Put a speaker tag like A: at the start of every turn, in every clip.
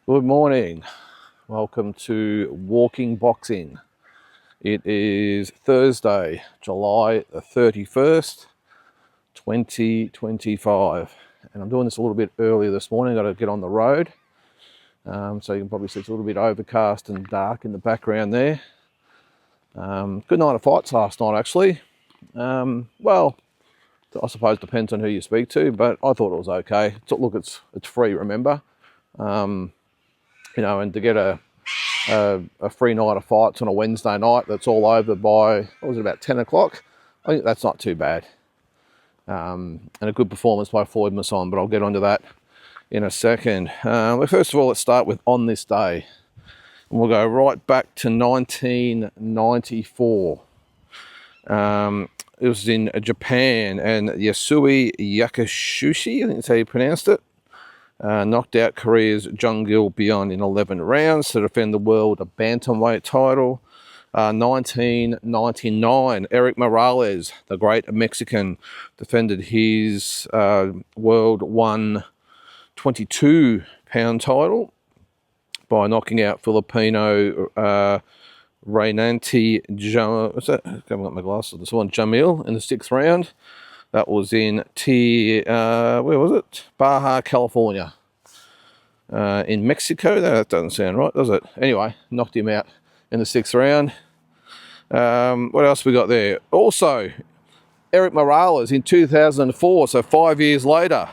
A: Good morning. Welcome to Walking Boxing. It is Thursday, July the 31st, 2025. And I'm doing this a little bit earlier this morning. I've got to get on the road. So you can probably see it's a little bit overcast and dark in the background there. Good night of fights last night, actually. Well, I suppose it depends on who you speak to, but I thought it was okay. Look, it's free, remember? And to get a free night of fights on a Wednesday night that's all over by, what was it, about 10 o'clock? I think that's not too bad. And a good performance by Floyd Masson, but I'll get onto that in a second. But first of all, let's start with On This Day. And we'll go right back to 1994. It was in Japan, and Yasui Yakashushi, I think that's how you pronounced it, knocked out Korea's Jung Gil Byeon in 11 rounds to defend the world bantamweight title. 1999, Eric Morales, the great Mexican, defended his world 122-pound title by knocking out Filipino Reynanti Jamil in the 6th round. That was in where was it? Baja, California. In Mexico? That doesn't sound right, does it? Anyway, knocked him out in the 6th round. What else we got there? Also, Eric Morales in 2004, so 5 years later,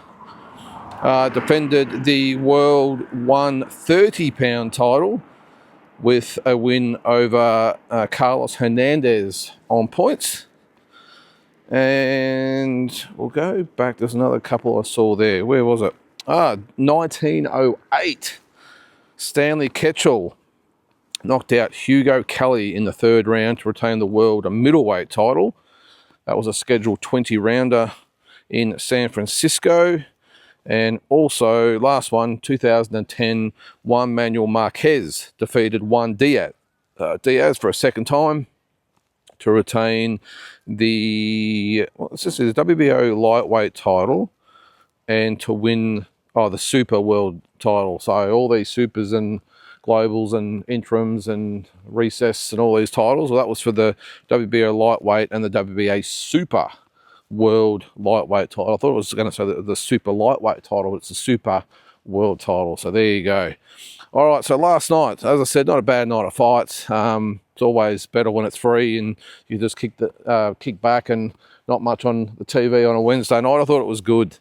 A: defended the world 130-pound title with a win over Carlos Hernandez on points. And we'll go back. There's another couple I saw there. Where was it? 1908. Stanley Ketchel knocked out Hugo Kelly in the 3rd round to retain the world middleweight title. That was a scheduled 20-rounder in San Francisco. And also, last one, 2010, Juan Manuel Marquez defeated Juan Diaz for a second time to retain the WBO lightweight title and to win the Super World title. So all these supers and globals and interims and recess and all these titles, well, that was for the WBO lightweight and the WBA Super World lightweight title. I thought it was going to say the Super lightweight title, but it's the Super World title. So there you go. All right, so last night, as I said, not a bad night of fights. It's always better when it's free and you just kick back and not much on the TV on a Wednesday night. I thought it was good.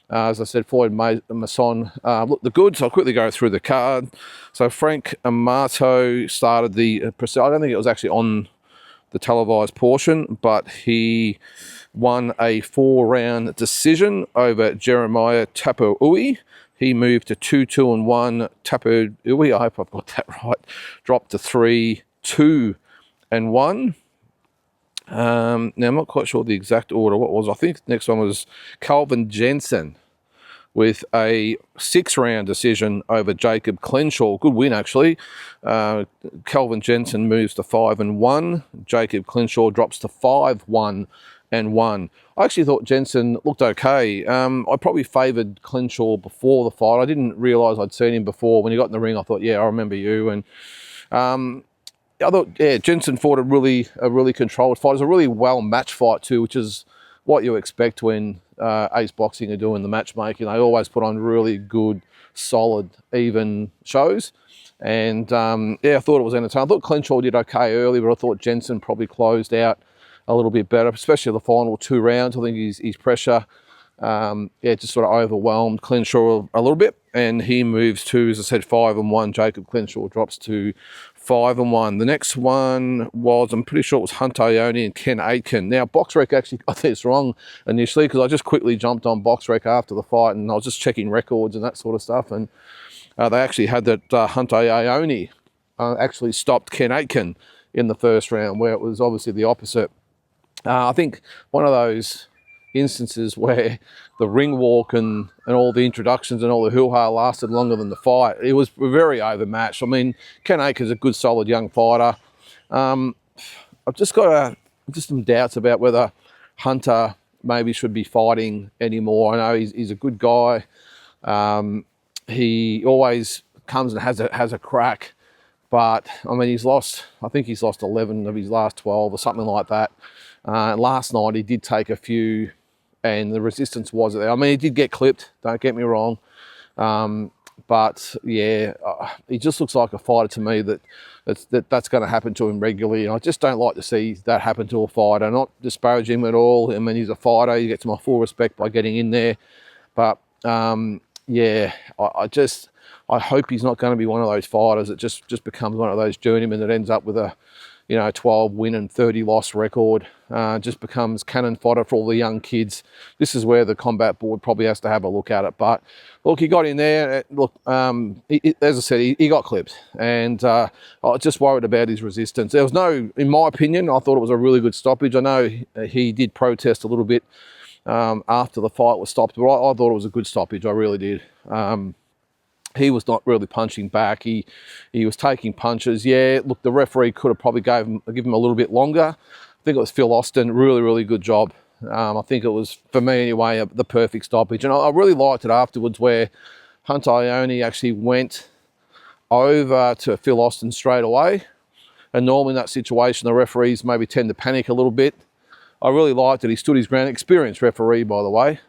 A: As I said, Floyd Masson looked the good, so I'll quickly go through the card. So Frank Amato started the I don't think it was actually on the televised portion, but he won a 4-round decision over Jeremiah Tapu'ui. He moved to 2-2-1. Tapu'ui, I hope I've got that right, dropped to 3-2-1. Now, I'm not quite sure the exact order. What was? I think the next one was Calvin Jensen with a 6-round decision over Jacob Clenshaw. Good win, actually. Calvin Jensen moves to 5-1. Jacob Clenshaw drops to 5-1-1. I actually thought Jensen looked okay. I probably favoured Clenshaw before the fight. I didn't realise I'd seen him before. When he got in the ring, I thought, yeah, I remember you. And I thought, yeah, Jensen fought a really controlled fight. It was a really well-matched fight too, which is what you expect when Ace Boxing are doing the matchmaking. They always put on really good, solid, even shows. And I thought it was entertaining. I thought Clenshaw did okay early, but I thought Jensen probably closed out a little bit better, especially the final 2 rounds. I think his pressure, just sort of overwhelmed Clenshaw a little bit, and he moves to, as I said, 5-1. Jacob Clenshaw drops to 5-1. The next one was, I'm pretty sure it was Hunter Ione and Ken Aitken. Now, BoxRec actually got this wrong initially because I just quickly jumped on BoxRec after the fight and I was just checking records and that sort of stuff, and they actually had that Hunter Ione actually stopped Ken Aitken in the 1st round, where it was obviously the opposite. I think one of those instances where the ring walk and all the introductions and all the hoo-ha lasted longer than the fight. It was very overmatched. I mean, Ken Aitken's a good, solid young fighter. I've just got some doubts about whether Hunter maybe should be fighting anymore. I know he's a good guy. He always comes and has a crack. But I mean, I think he's lost 11 of his last 12 or something like that. Last night he did take a few, and the resistance was there. I mean, he did get clipped, don't get me wrong. But yeah, he just looks like a fighter to me that's going to happen to him regularly. And I just don't like to see that happen to a fighter. I'm not disparaging him at all. I mean, he's a fighter. He gets my full respect by getting in there. But yeah, I hope he's not going to be one of those fighters that just becomes one of those journeymen that ends up with a 12 win and 30 loss record. Just becomes cannon fodder for all the young kids. This is where the combat board probably has to have a look at it. But look, he got in there. Look, as I said, he got clipped, and I was just worried about his resistance. There was no, in my opinion, I thought it was a really good stoppage. I know he did protest a little bit after the fight was stopped, but I thought it was a good stoppage. I really did. He was not really punching back. He was taking punches. Yeah, look, the referee could have probably give him a little bit longer. I think it was Phil Austin. Really, really good job. I think it was, for me anyway, the perfect stoppage. And I really liked it afterwards where Hunter Ione actually went over to Phil Austin straight away. And normally in that situation, the referees maybe tend to panic a little bit. I really liked it. He stood his ground. Experienced referee, by the way.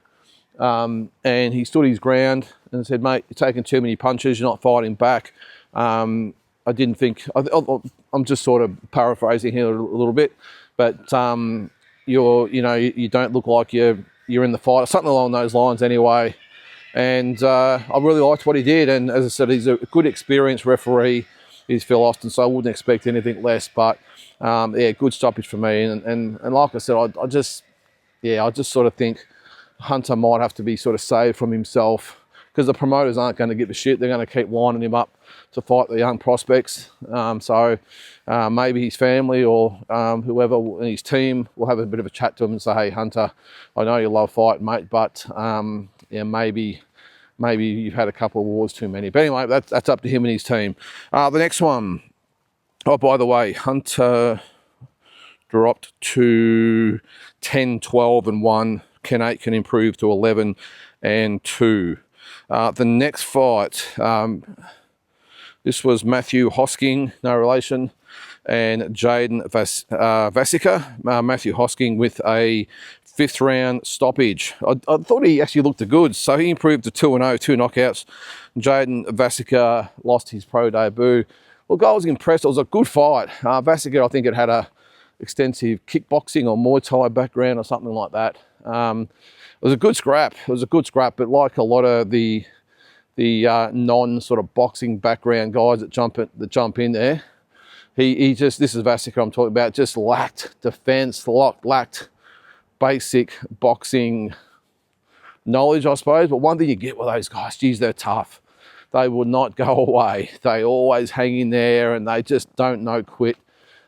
A: And he stood his ground and said, mate, you're taking too many punches, you're not fighting back. I didn't think, I'm just sort of paraphrasing here a little bit, but you don't look like you're in the fight, something along those lines anyway. And I really liked what he did. And as I said, he's a good experienced referee. He's Phil Austin, so I wouldn't expect anything less. But yeah, good stoppage for me. And like I said, I just sort of think Hunter might have to be sort of saved from himself, because the promoters aren't going to give a shit. They're going to keep lining him up to fight the young prospects. So maybe his family or whoever in his team will have a bit of a chat to him and say, hey, Hunter, I know you love fighting, mate, but yeah, maybe you've had a couple of wars too many. But anyway, that's up to him and his team. The next one. Oh, by the way, Hunter dropped to 10, 12 and 1. Ken Aitken improved to 11 and 2. The next fight, this was Matthew Hosking, no relation, and Jaden Vasica. Matthew Hosking with a 5th round stoppage. I thought he actually looked good, so he improved to 2-0, 2 knockouts. Jaden Vasica lost his pro debut. Look, I was impressed. It was a good fight. Vasica, I think it had a extensive kickboxing or Muay Thai background or something like that. It was a good scrap. But like a lot of the non sort of boxing background guys that jump in there, he just, this is Vasica I'm talking about, just lacked defense, lacked basic boxing knowledge, I suppose. But one thing you get with those guys, geez, they're tough. They would not go away. They always hang in there, and they just don't know quit.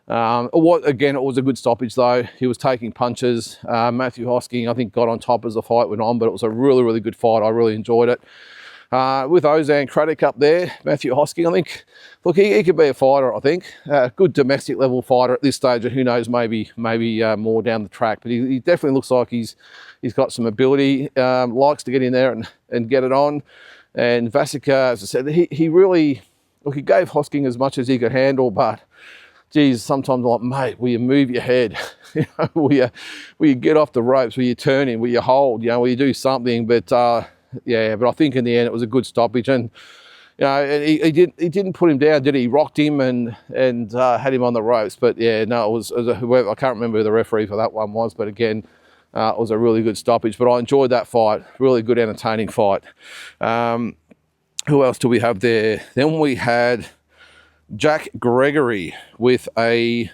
A: Again, it was a good stoppage though. He was taking punches. Matthew Hosking, I think, got on top as the fight went on, but it was a really, really good fight. I really enjoyed it. With Ozan Craddock up there, Matthew Hosking, I think, look, he could be a fighter, I think. Good domestic level fighter at this stage, and who knows, maybe more down the track. But he definitely looks like he's got some ability, likes to get in there and get it on. And Vasica, as I said, he really, look, he gave Hosking as much as he could handle, but geez, sometimes I'm like, mate, will you move your head? Will you get off the ropes? Will you turn in? Will you hold? Will you do something? But yeah, but I think in the end it was a good stoppage, and he didn't put him down, did he? He rocked him and had him on the ropes. But yeah, no, it was whoever, I can't remember who the referee for that one was, but again, it was a really good stoppage. But I enjoyed that fight. Really good, entertaining fight. Who else do we have there? Then we had Jack Gregory with a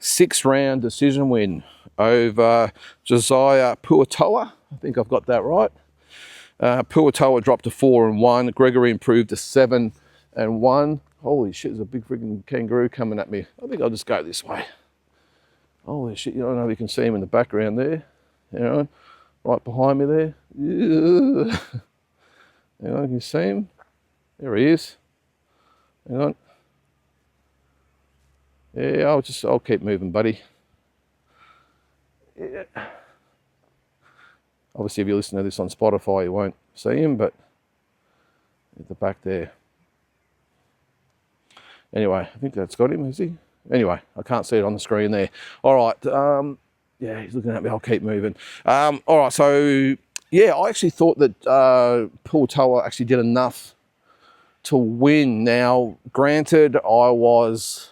A: 6th round decision win over Josiah Puatoa. I think I've got that right. Puatoa dropped to 4 and 1. Gregory improved to 7 and 1. Holy shit, there's a big freaking kangaroo coming at me. I think I'll just go this way. Holy shit, I don't know if you can see him in the background there. Right behind me there. Yeah. Hang on, can you see him? There he is. Hang on. Yeah, I'll keep moving, buddy. Yeah. Obviously, if you listen to this on Spotify, you won't see him, but at the back there. Anyway, I think that's got him, is he? Anyway, I can't see it on the screen there. All right. Yeah, he's looking at me. I'll keep moving. All right. So, yeah, I actually thought that Puatoa actually did enough to win. Now, granted, I was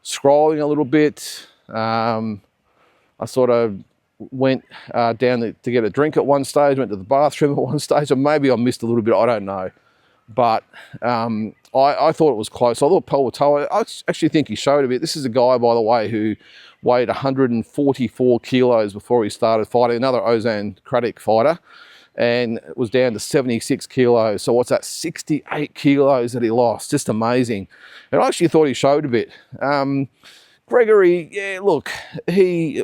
A: scrolling a little bit. I sort of went down to get a drink at one stage, went to the bathroom at one stage, or maybe I missed a little bit, I don't know. But I thought it was close. I thought Puatoa, I actually think he showed a bit. This is a guy, by the way, who weighed 144 kilos before he started fighting, another Ozan Craddock fighter, and it was down to 76 kilos. So what's that, 68 kilos that he lost? Just amazing. And I actually thought he showed a bit. Gregory, yeah, look,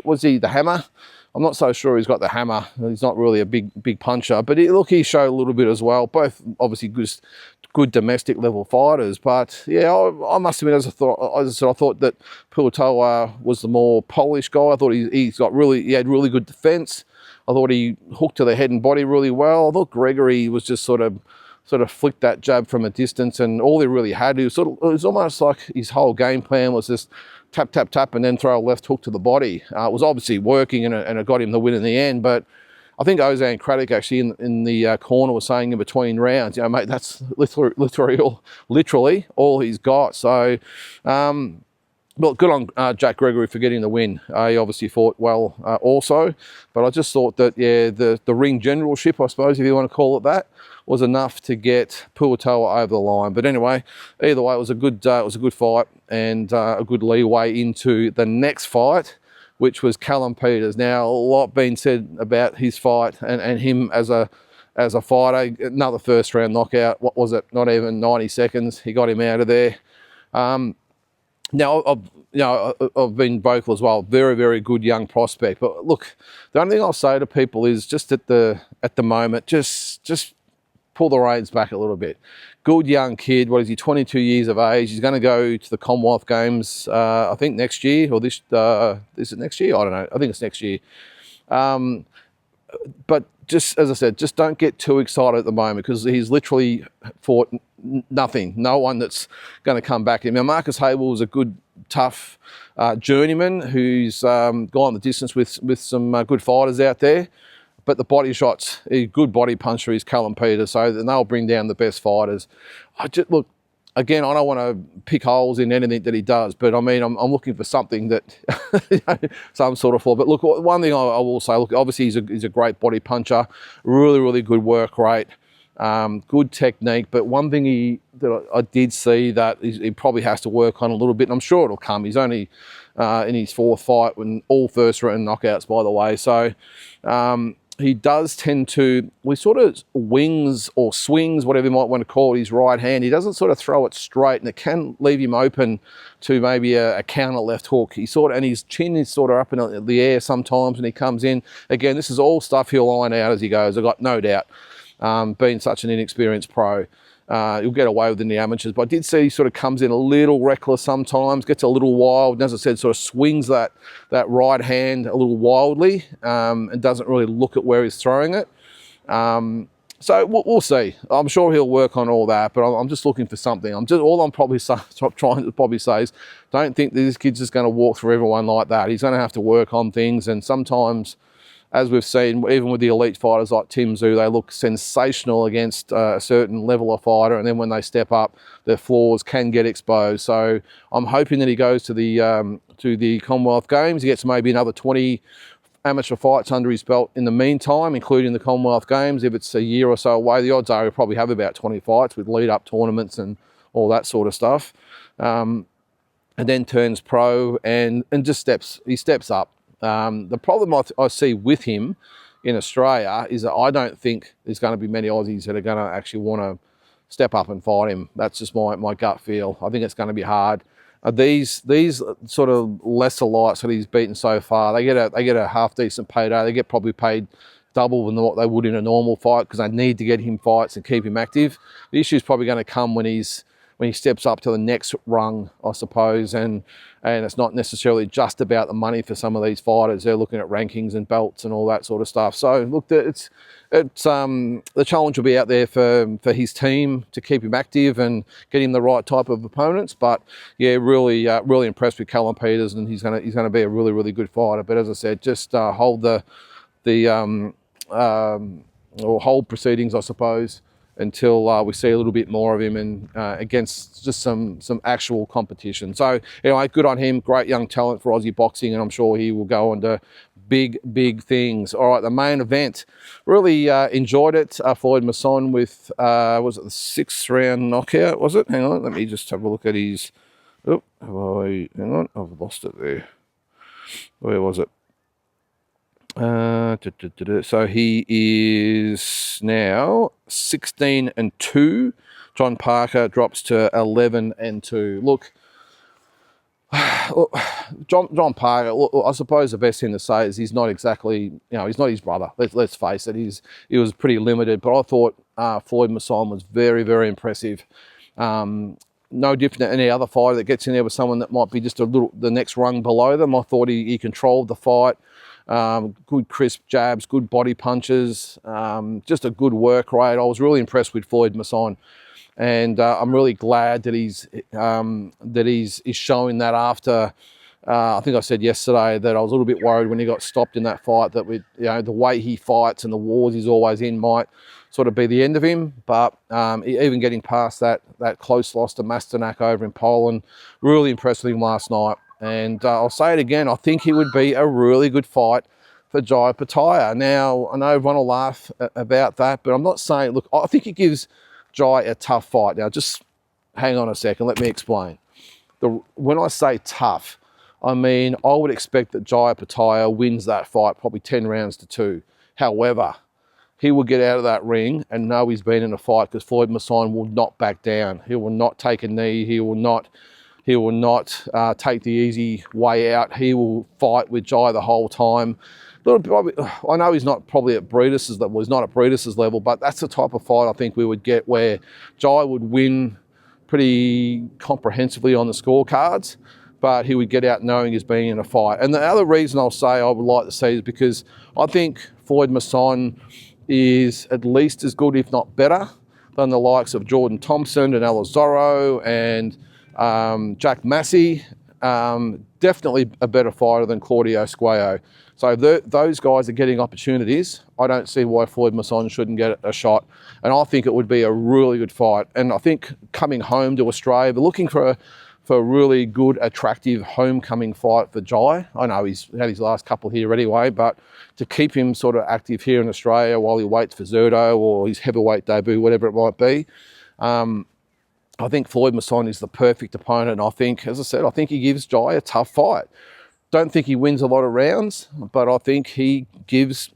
A: was he the hammer? I'm not so sure he's got the hammer. He's not really a big puncher, but he showed a little bit as well. Both obviously good domestic level fighters. But yeah, I must admit, as I said, I thought that Puatoa was the more polished guy. I thought he had really good defense. I thought he hooked to the head and body really well. I thought Gregory was just sort of flicked that jab from a distance, and all he really had, it was almost like his whole game plan was just tap, tap, tap, and then throw a left hook to the body. It was obviously working, and it got him the win in the end. But I think Ozan Craddock actually in the corner was saying in between rounds, mate, that's literally all he's got. So, well, good on Jack Gregory for getting the win. He obviously fought well also. But I just thought that, yeah, the ring generalship, I suppose, if you want to call it that, was enough to get Puatoa over the line. But anyway, either way, it was a good fight, and a good leeway into the next fight, which was Callum Peters. Now, a lot been said about his fight and him as a fighter. Another first round knockout. What was it? Not even 90 seconds. He got him out of there. Now, I've been vocal as well. Very, very good young prospect. But look, the only thing I'll say to people is just at the moment, just pull the reins back a little bit. Good young kid. What is he? 22 years of age. He's going to go to the Commonwealth Games, I think next year, or this. Is it next year? I don't know. I think it's next year. But just as I said, just don't get too excited at the moment, because he's literally fought nothing. No one that's going to come back. Now, Marcus Hable is a good, tough journeyman who's gone the distance with some good fighters out there. But the body shots, a good body puncher is Callum Peters, so they'll bring down the best fighters. Look, again, I don't want to pick holes in anything that he does, but I mean, I'm looking for something that, some sort of flaw. But look, one thing I will say, look, obviously he's a great body puncher, really, really good work rate, good technique. But one thing that I did see that he probably has to work on a little bit, and I'm sure it'll come. He's only in his fourth fight, when all first round knockouts, by the way. So, he does tend to, sort of wings or swings, whatever you might want to call it, his right hand. He doesn't sort of throw it straight, and it can leave him open to maybe a counter left hook. And his chin is sort of up in the air sometimes when he comes in. Again, this is all stuff he'll iron out as he goes, I've got no doubt, being such an inexperienced pro. He'll get away with in the amateurs, but I did see he sort of comes in a little reckless sometimes, gets a little wild, and as I said, sort of swings that right hand a little wildly, and doesn't really look at where he's throwing it. So we'll see. I'm sure he'll work on all that, but I'm just looking for something. All I'm probably trying to probably say is, don't think that this kid's just going to walk through everyone like that. He's going to have to work on things, and sometimes, as we've seen, even with the elite fighters like Tim Tszyu, they look sensational against a certain level of fighter, and then when they step up, their flaws can get exposed. So I'm hoping that he goes to the Commonwealth Games. He gets maybe another 20 amateur fights under his belt in the meantime, including the Commonwealth Games. If it's a year or so away, the odds are he'll probably have about 20 fights with lead-up tournaments and all that sort of stuff. And then turns pro and just steps up. The problem I see with him in Australia is that I don't think there's going to be many Aussies that are going to actually want to step up and fight him. That's just my gut feel. I think it's going to be hard. These sort of lesser lights that he's beaten so far, they get a half decent payday. They get probably paid double than what they would in a normal fight, because they need to get him fights and keep him active. The issue is probably going to come when he's when he steps up to the next rung, I suppose. And it's not necessarily just about the money for some of these fighters. They're looking at rankings and belts and all that sort of stuff. So look, it's the challenge will be out there for his team to keep him active and get him the right type of opponents. But yeah, really impressed with Callum Peters, and he's gonna be a really good fighter. But as I said, just hold or hold proceedings, I suppose, until we see a little bit more of him and against just some actual competition. So anyway, good on him. Great young talent for Aussie boxing, and I'm sure he will go on to big things. All right, the main event. Really enjoyed it. Floyd Masson with, was it the 6th round knockout, was it? Hang on, let me just have a look at his... Oh, hang on, I've lost it there. Where was it? So he is now 16-2. John Parker drops to 11-2. Look, John Parker, look, I suppose the best thing to say is he's not exactly, he's not his brother. Let's face it. He was pretty limited, but I thought Floyd Masson was very impressive. No different than any other fighter that gets in there with someone that might be just the next rung below them. I thought he controlled the fight. Good crisp jabs, good body punches, just a good work rate. I was really impressed with Floyd Masson, and I'm really glad that he's showing that after. I think I said yesterday that I was a little bit worried when he got stopped in that fight that with the way he fights and the wars he's always in might sort of be the end of him. But even getting past that close loss to Masternak over in Poland, really impressed with him last night. And I'll say it again, I think he would be a really good fight for Jai Opetaia. Now, I know everyone will laugh about that, but I'm not saying, look, I think he gives Jai a tough fight. Now, just hang on a second, let me explain. When I say tough, I mean, I would expect that Jai Opetaia wins that fight, probably 10 rounds to 2. However, he will get out of that ring and know he's been in a fight, because Floyd Masson will not back down. He will not take a knee. He will not take the easy way out. He will fight with Jai the whole time. I know he's not probably at Briedis's level. He's not at Briedis's level, but that's the type of fight I think we would get where Jai would win pretty comprehensively on the scorecards, but he would get out knowing he's being in a fight. And the other reason I'll say I would like to see is because I think Floyd Masson is at least as good, if not better, than the likes of Jordan Thompson and Alizoro and Jack Massey. Definitely a better fighter than Claudio Squeo. So those guys are getting opportunities. I don't see why Floyd Masson shouldn't get a shot. And I think it would be a really good fight. And I think coming home to Australia, they're looking for a really good, attractive homecoming fight for Jai. I know he's had his last couple here anyway, but to keep him sort of active here in Australia while he waits for Zurdo or his heavyweight debut, whatever it might be, I think Floyd Masson is the perfect opponent. And I think, as I said, I think he gives Jai a tough fight. Don't think he wins a lot of rounds, but I think he gives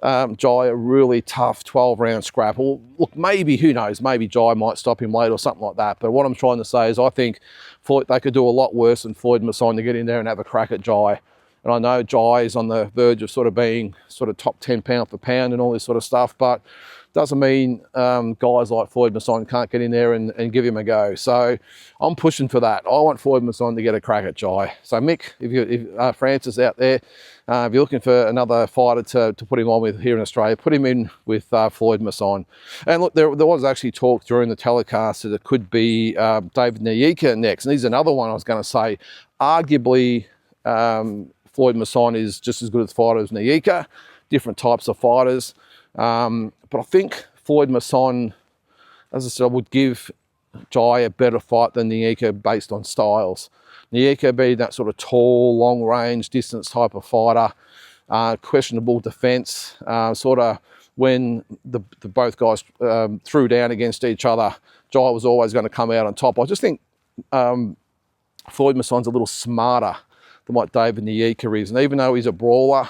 A: Jai a really tough 12-round scrapple. Look, maybe, who knows, maybe Jai might stop him late or something like that. But what I'm trying to say is I think they could do a lot worse than Floyd Masson to get in there and have a crack at Jai. And I know Jai is on the verge of sort of being sort of top 10 pound for pound and all this sort of stuff, but doesn't mean guys like Floyd Masson can't get in there and give him a go. So I'm pushing for that. I want Floyd Masson to get a crack at Jai. So Mick, if Francis out there, if you're looking for another fighter to put him on with here in Australia, put him in with Floyd Masson. And look, there was actually talk during the telecast that it could be David Nyika next. And he's another one I was going to say. Arguably, Floyd Masson is just as good a fighter as Nyika, different types of fighters. But I think Floyd Masson, as I said, would give Jai a better fight than Nyika based on styles. Nyika being that sort of tall, long-range, distance type of fighter, questionable defence, sort of when the both guys threw down against each other, Jai was always going to come out on top. I just think Floyd Masson's a little smarter than what David Nyika is. And even though he's a brawler,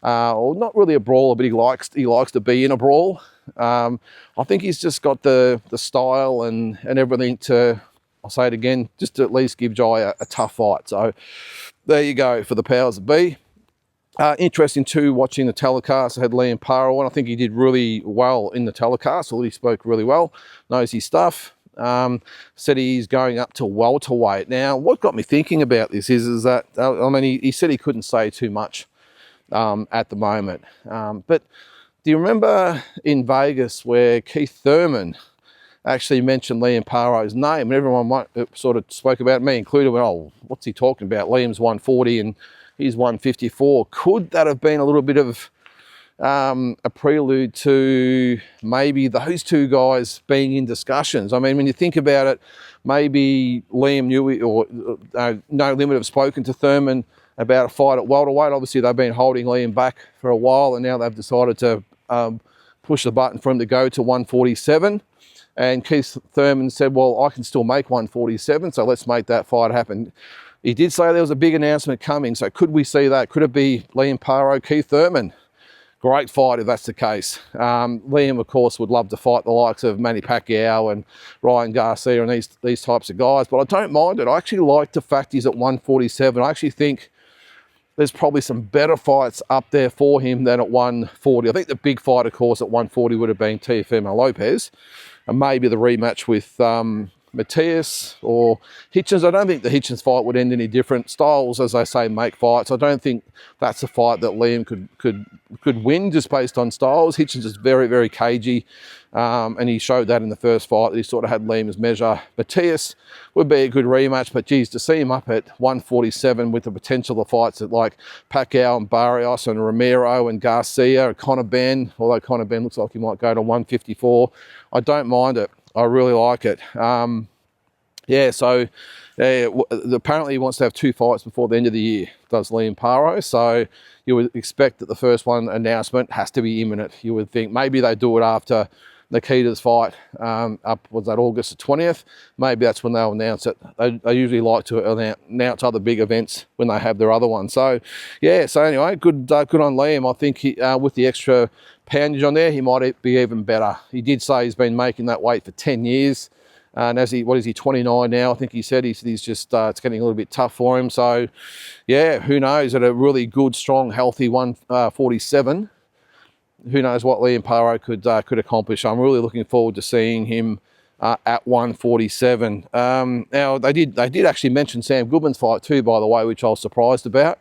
A: or not really a brawler, but he likes to be in a brawl. I think he's just got the style and everything to, I'll say it again, just to at least give Jai a tough fight. So there you go for the powers that be. Interesting too, watching the telecast. I had Liam Parrow, and I think he did really well in the telecast. He spoke really well, knows his stuff. Said he's going up to welterweight. Now, what got me thinking about this is that, I mean, he said he couldn't say too much at the moment. But do you remember in Vegas where Keith Thurman actually mentioned Liam Paro's name, and everyone sort of spoke about, me included, went, oh, what's he talking about? Liam's 140 and he's 154. Could that have been a little bit of a prelude to maybe those two guys being in discussions? I mean, when you think about it, maybe Liam knew it, or No Limit have spoken to Thurman about a fight at welterweight. Obviously, they've been holding Liam back for a while, and now they've decided to push the button for him to go to 147. And Keith Thurman said, well, I can still make 147, so let's make that fight happen. He did say there was a big announcement coming, so could we see that? Could it be Liam Paro, Keith Thurman? Great fight if that's the case. Liam, of course, would love to fight the likes of Manny Pacquiao and Ryan Garcia and these types of guys, but I don't mind it. I actually like the fact he's at 147. I actually think there's probably some better fights up there for him than at 140. I think the big fight, of course, at 140 would have been Teofimo Lopez, and maybe the rematch with Matias or Hitchens. I don't think the Hitchens fight would end any different. Styles, as I say, make fights. I don't think that's a fight that Liam could win just based on styles. Hitchens is very, very cagey, and he showed that in the first fight, that he sort of had Liam's measure. Matias would be a good rematch, but geez, to see him up at 147 with the potential of fights at like Pacquiao and Barrios and Romero and Garcia and Conor Benn, although Conor Benn looks like he might go to 154, I don't mind it. I really like it. So apparently he wants to have 2 fights before the end of the year, does Liam Paro. So you would expect that the first one announcement has to be imminent. You would think maybe they do it after Nikita's fight was that August the 20th. Maybe that's when they'll announce it. They usually like to announce other big events when they have their other one. So yeah, so anyway, good on Liam. I think with the extra poundage on there, he might be even better. He did say he's been making that weight for 10 years. And as what is he, 29 now? I think he said he's just, it's getting a little bit tough for him. So yeah, who knows, at a really good, strong, healthy 147, who knows what Liam Paro could accomplish. I'm really looking forward to seeing him at 147. Now they did actually mention Sam Goodman's fight too, by the way, which I was surprised about.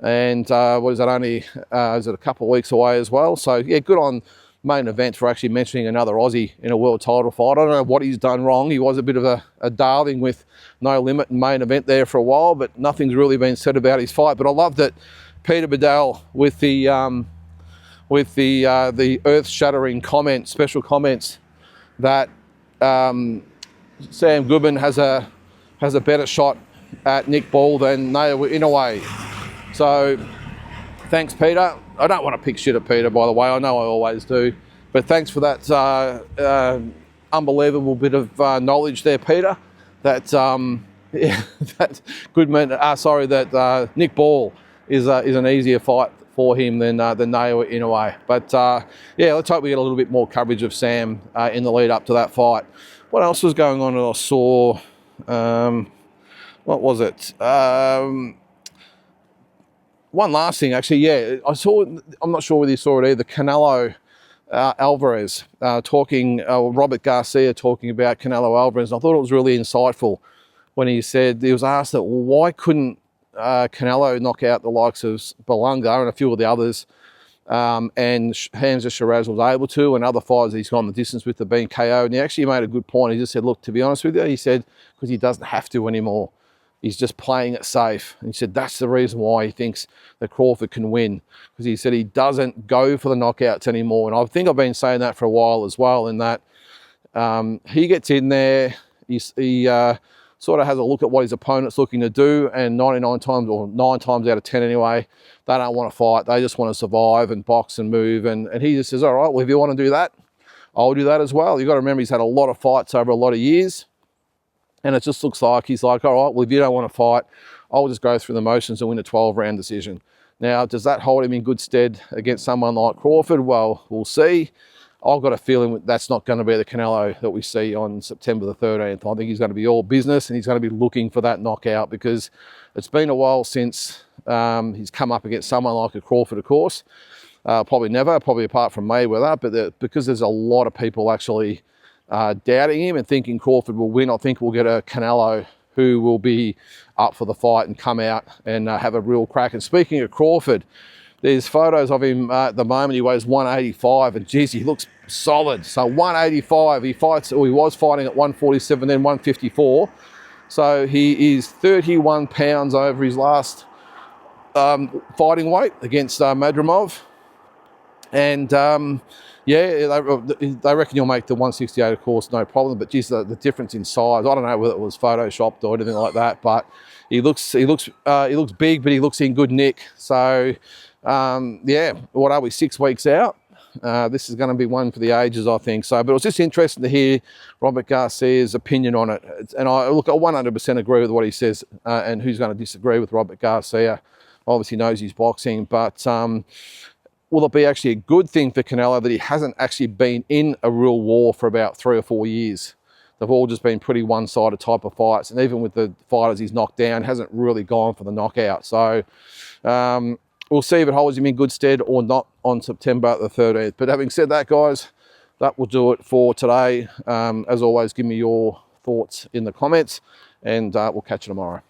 A: And what is that, only is it a couple of weeks away as well? So yeah, good on Main Event for actually mentioning another Aussie in a world title fight. I don't know what he's done wrong. He was a bit of a darling with No Limit and Main Event there for a while, but nothing's really been said about his fight. But I love that Peter Bedell with the earth-shattering comments, special comments, that Sam Goodman has a better shot at Nick Ball than Naoya Inoue. So thanks, Peter. I don't want to pick shit at Peter, by the way. I know I always do. But thanks for that unbelievable bit of knowledge there, Peter. That that Nick Ball is an easier fight for him than Naoya Inoue. But yeah, let's hope we get a little bit more coverage of Sam in the lead up to that fight. What else was going on that I saw? What was it? One last thing, actually, yeah, I saw, I'm not sure whether you saw it either, Canelo Alvarez talking, Robert Garcia talking about Canelo Alvarez. And I thought it was really insightful when he said, he was asked that, well, why couldn't Canelo knock out the likes of Berlanga and a few of the others, and Hamza Shiraz was able to, and other fighters he's gone the distance with have been KO. And he actually made a good point. He just said, look, to be honest with you, he said, because he doesn't have to anymore. He's just playing it safe. And he said that's the reason why he thinks that Crawford can win, because he said he doesn't go for the knockouts anymore. And I think I've been saying that for a while as well, in that he gets in there, he sort of has a look at what his opponent's looking to do, and 99 times, or 9 times out of 10 anyway, they don't want to fight. They just want to survive and box and move. And he just says, all right, well, if you want to do that, I'll do that as well. You've got to remember he's had a lot of fights over a lot of years. And it just looks like he's like, all right, well, if you don't want to fight, I'll just go through the motions and win a 12-round decision. Now, does that hold him in good stead against someone like Crawford? Well, we'll see. I've got a feeling that's not going to be the Canelo that we see on September the 13th. I think he's going to be all business, and he's going to be looking for that knockout, because it's been a while since he's come up against someone like a Crawford, of course. Probably never, probably apart from Mayweather, but because there's a lot of people actually doubting him and thinking Crawford will win. I think we'll get a Canelo who will be up for the fight and come out and have a real crack. And speaking of Crawford, there's photos of him at the moment. He weighs 185, and geez, he looks solid. So 185, he was fighting at 147, then 154. So he is 31 pounds over his last fighting weight against Madrimov. And yeah, they reckon he'll make the 168, of course, no problem. But geez, the difference in size, I don't know whether it was photoshopped or anything like that. But he looks big, but he looks in good nick. So yeah, what are we, 6 weeks out? This is going to be one for the ages, I think. So, but it was just interesting to hear Robert Garcia's opinion on it. And I 100% agree with what he says. And who's going to disagree with Robert Garcia? Obviously knows his boxing, but will it be actually a good thing for Canelo that he hasn't actually been in a real war for about 3 or 4 years? They've all just been pretty one-sided type of fights, and even with the fighters he's knocked down, hasn't really gone for the knockout. So we'll see if it holds him in good stead or not on September the 13th. But having said that, guys, that will do it for today. As always, give me your thoughts in the comments, and we'll catch you tomorrow.